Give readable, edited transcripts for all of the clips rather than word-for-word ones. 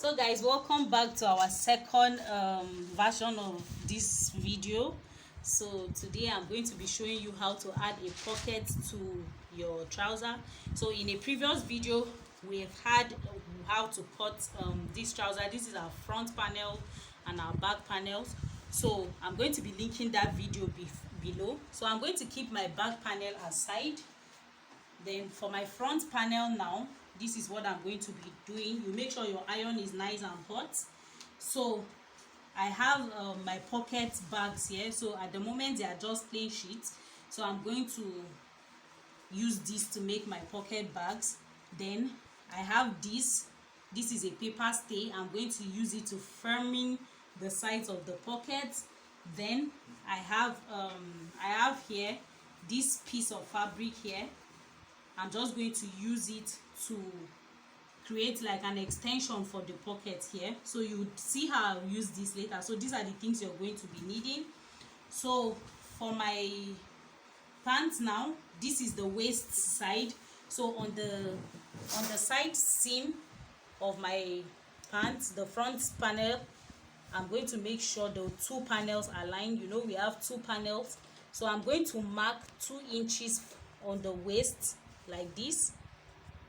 So guys, welcome back to our second version of this video. So today I'm going to be showing you how to add a pocket to your trouser. So in a previous video we've had how to cut this trouser. This is our front panel and our back panels. So I'm going to be linking that video below. So I'm going to keep my back panel aside. Then for my front panel now, this is what I'm going to be doing. You make sure your iron is nice and hot. So I have my pocket bags here. So at the moment they are just plain sheets. So I'm going to use this to make my pocket bags. Then I have this. This is a paper stay. I'm going to use it to firming the sides of the pockets. Then I have here this piece of fabric here. I'm just going to use it to create like an extension for the pocket here. So you see how I'll use this later. So these are the things you're going to be needing. So for my pants now, this is the waist side. So on the side seam of my pants, the front panel, I'm going to make sure the two panels align. You know, we have two panels. So I'm going to mark 2 inches on the waist like this.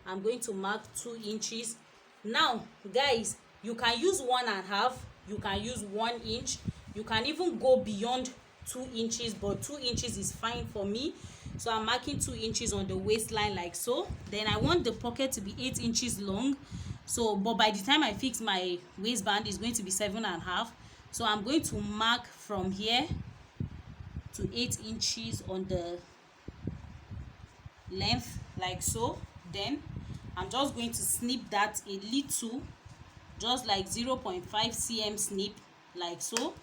I'm going to mark 2 inches. Now guys, you can use 1.5, you can use 1 inch, you can even go beyond 2 inches, but 2 inches is fine for me. So I'm marking 2 inches on the waistline like so. Then I want the pocket to be 8 inches long. So but by the time I fix my waistband, it's going to be 7.5. So I'm going to mark from here to 8 inches on the length like so. Then I'm just going to snip that a little, just like 0.5 cm snip like so.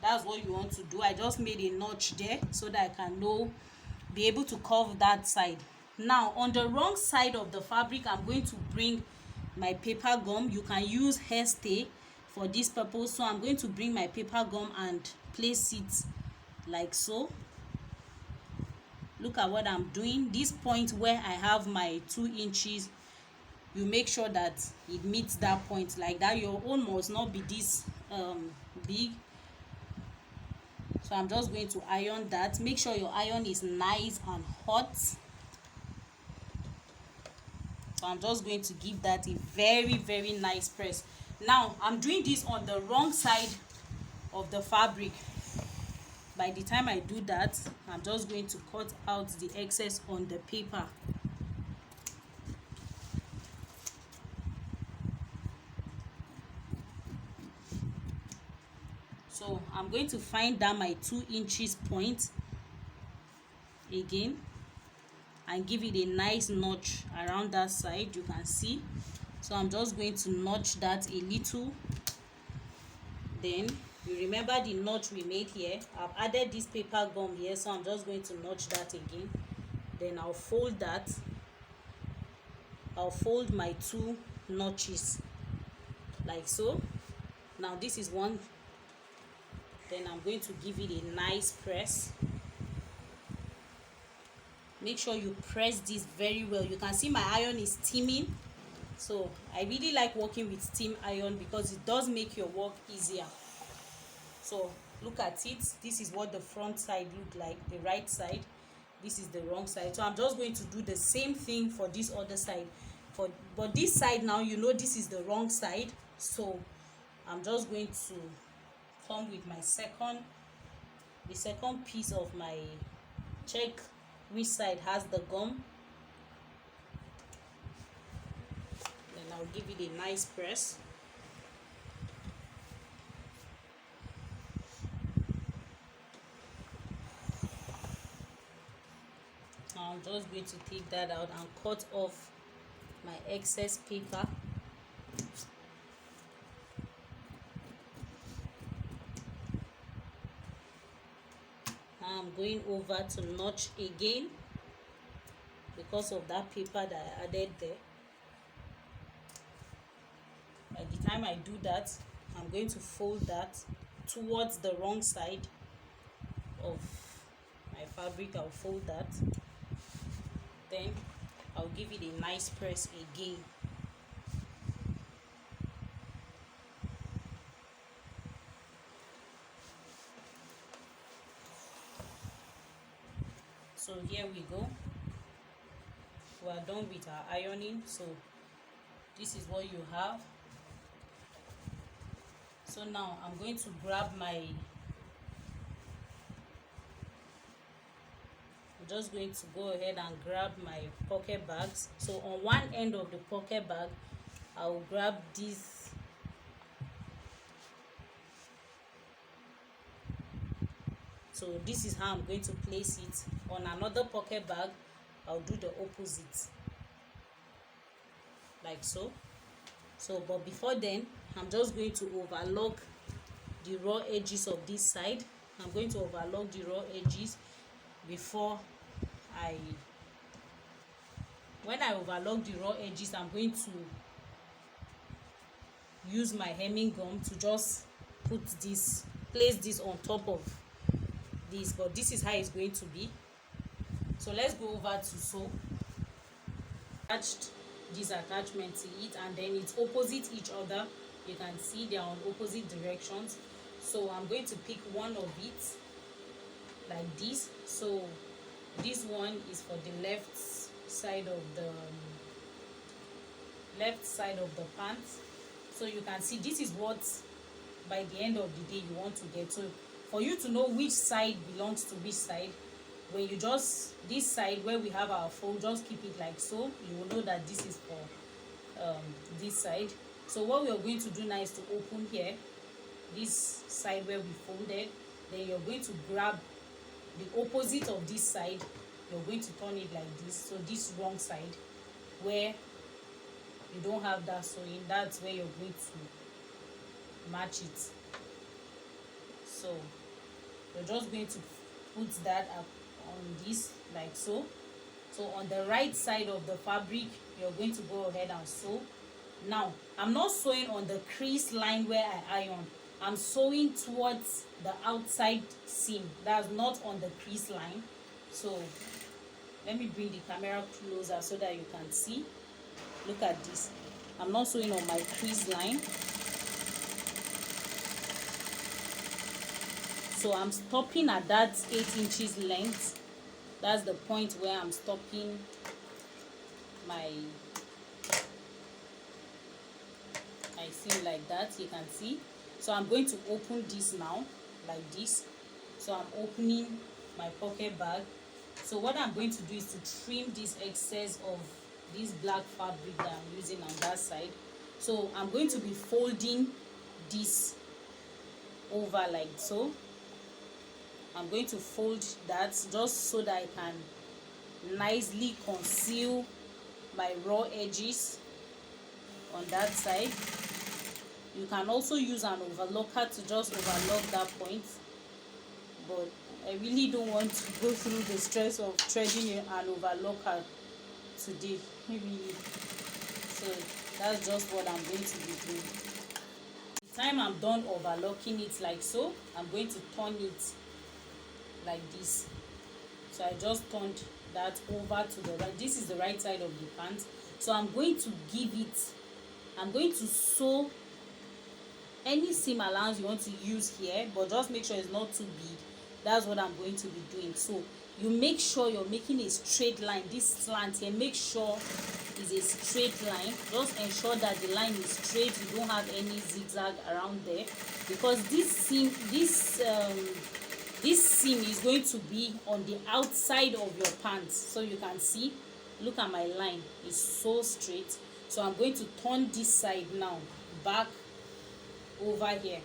That's what you want to do. I just made a notch there so that I can be able to curve that side. Now on the wrong side of the fabric, I'm going to bring my paper gum. You can use hairstay for this purpose. So I'm going to bring my paper gum and place it like so. Look at what I'm doing. This point where I have my 2 inches, you make sure that it meets that point like that. Your own must not be this big. So I'm just going to iron that. Make sure your iron is nice and hot. So I'm just going to give that a very nice press. Now I'm doing this on the wrong side of the fabric. By the time I do that, I'm just going to cut out the excess on the paper. So I'm going to find down my 2 inches point again and give it a nice notch around that side. You can see. So I'm just going to notch that a little. Then you remember the notch we made here. I've added this paper gum here, so I'm just going to notch that again. Then I'll fold that. I'll fold my 2 notches like so. Now this is one. Then I'm going to give it a nice press. Make sure you press this very well. You can see my iron is steaming. So I really like working with steam iron because it does make your work easier. So look at it. This is what the front side look like, the right side. This is the wrong side. So I'm just going to do the same thing for this other side. But this side now, you know, this is the wrong side. So I'm just going to come with my the second piece of my check which side has the gum. Then I'll give it a nice press. I'm just going to take that out and cut off my excess paper. Now I'm going over to notch again because of that paper that I added there. By the time I do that, I'm going to fold that towards the wrong side of my fabric. I'll fold that. Then I'll give it a nice press again. So here we go, we are done with our ironing. So this is what you have. So now I'm going to grab I'm just going to go ahead and grab my pocket bags. So on one end of the pocket bag, I'll grab this so this is how I'm going to place it. On another pocket bag, I'll do the opposite, like so. But before then, I'm just going to overlock the raw edges of this side. I'm going to overlock the raw edges before when I overlock the raw edges, I'm going to use my hemming gum to just place this on top of this. But this is how it's going to be. So let's go over to sew. Attached this attachment to it, and then it's opposite each other. You can see they are on opposite directions. So I'm going to pick one of it like this. So this one is for the left side of the pants. So you can see this is what by the end of the day you want to get. So for you to know which side belongs to which side, when you just this side where we have our fold, just keep it like so. You will know that this is for this side. So what we are going to do now is to open here, this side where we folded. Then you're going to grab the opposite of this side. You're going to turn it like this. So this wrong side where you don't have that sewing, that's where you're going to match it. So you're just going to put that up on this like so. So on the right side of the fabric, you're going to go ahead and sew. Now I'm not sewing on the crease line where I ironed. I'm sewing towards the outside seam, that's not on the crease line. So let me bring the camera closer so that you can see. Look at this. I'm not sewing on my crease line. So I'm stopping at that 8 inches length. That's the point where I'm stopping my seam like that. You can see. So I'm going to open this now like this. So I'm opening my pocket bag. So what I'm going to do is to trim this excess of this black fabric that I'm using on that side. So I'm going to be folding this over like so. I'm going to fold that just so that I can nicely conceal my raw edges on that side. You can also use an overlocker to just overlock that point, but I really don't want to go through the stress of threading an overlocker today, really. So that's just what I'm going to be doing. The time I'm done overlocking it like so, I'm going to turn it like this. So I just turned that over to the right. This is the right side of the pants. So I'm going to sew any seam allowance you want to use here, but just make sure it's not too big. That's what I'm going to be doing. So you make sure you're making a straight line. This slant here, make sure it's a straight line. Just ensure that the line is straight. You don't have any zigzag around there, because this seam is going to be on the outside of your pants. So you can see, look at my line, it's so straight. So I'm going to turn this side now back over here.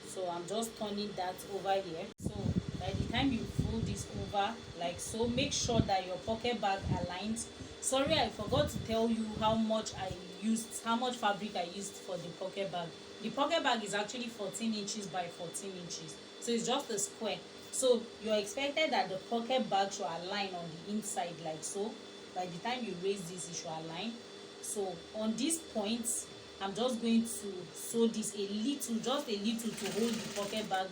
So I'm just turning that over here. So by the time you fold this over like so, make sure that your pocket bag aligns. Sorry, I forgot to tell you how much fabric I used for the pocket bag. The pocket bag is actually 14 inches by 14 inches. So it's just a square. So you're expected that the pocket bag should align on the inside like so. By the time you raise this, it should align. So on these points, I'm just going to sew this a little, just a little, to hold the pocket bag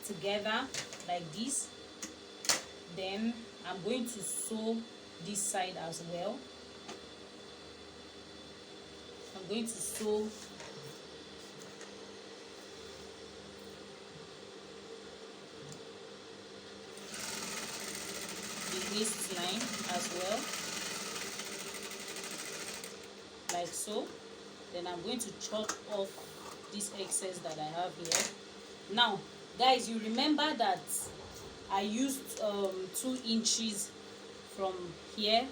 together like this. Then I'm going to sew this side as well. I'm going to sew as well, like so. Then I'm going to chop off this excess that I have here. Now guys, you remember that I used 2 inches from here,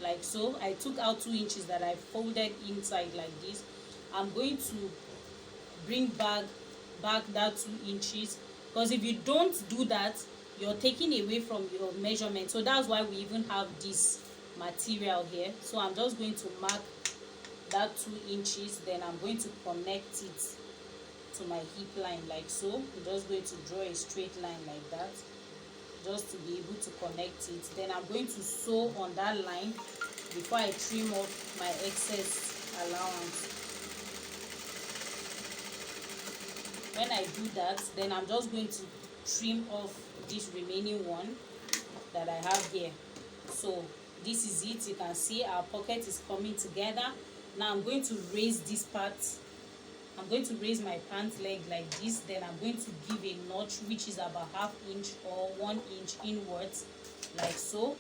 like so. I took out 2 inches that I folded inside like this. I'm going to bring back that 2 inches, because if you don't do that, you're taking away from your measurement. So that's why we even have this material here. So I'm just going to mark that 2 inches, then I'm going to connect it to my hip line like so. I'm just going to draw a straight line like that, just to be able to connect it. Then I'm going to sew on that line before I trim off my excess allowance. When I do that, then I'm just going to trim off this remaining one that I have here. So this is it. You can see our pocket is coming together. Now I'm going to raise this part. I'm going to raise my pant leg like this. Then I'm going to give a notch which is about 1/2 inch or 1 inch inwards, like so.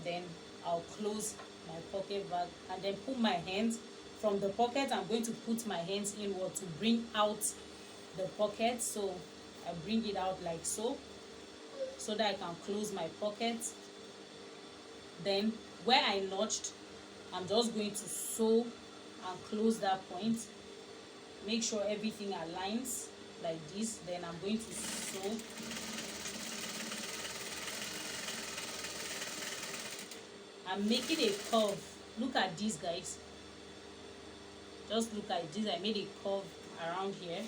Then I'll close my pocket back and then put my hands from the pocket. I'm going to put my hands inward to bring out the pocket. So I bring it out like so, so that I can close my pocket. Then where I notched, I'm just going to sew and close that point. Make sure everything aligns like this. Then I'm going to sew. I'm making a curve. Look at this, guys. Just look at this. I made a curve around here.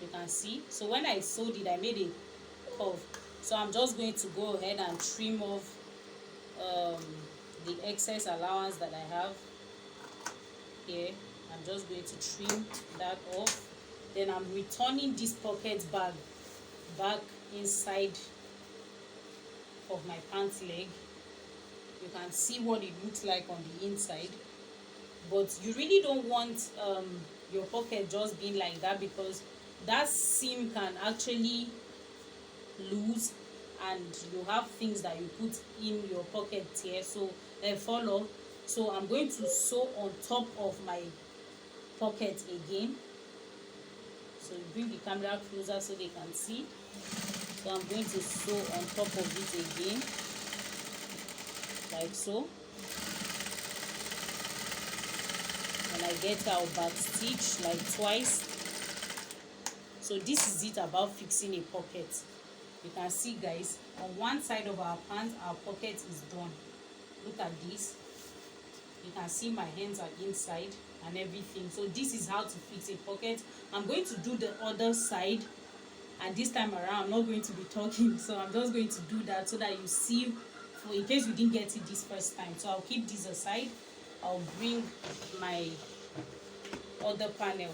You can see. So when I sewed it, I made a curve. So I'm just going to go ahead and trim off the excess allowance that I have here. I'm just going to trim that off. Then I'm returning this pocket back inside of my pants leg. You can see what it looks like on the inside, but you really don't want your pocket just being like that, because that seam can actually lose and you have things that you put in your pocket here, so fall off. So I'm going to sew on top of my pocket again. So you bring the camera closer so they can see. So I'm going to sew on top of it again, like so. And I get our back stitch like twice. So this is it about fixing a pocket. You can see, guys, on one side of our pants, our pocket is done. Look at this. You can see my hands are inside and everything. So this is how to fix a pocket. I'm going to do the other side, and this time around I'm not going to be talking, so I'm just going to do that so that you see, for in case you didn't get it this first time. So I'll keep this aside. I'll bring my other panel.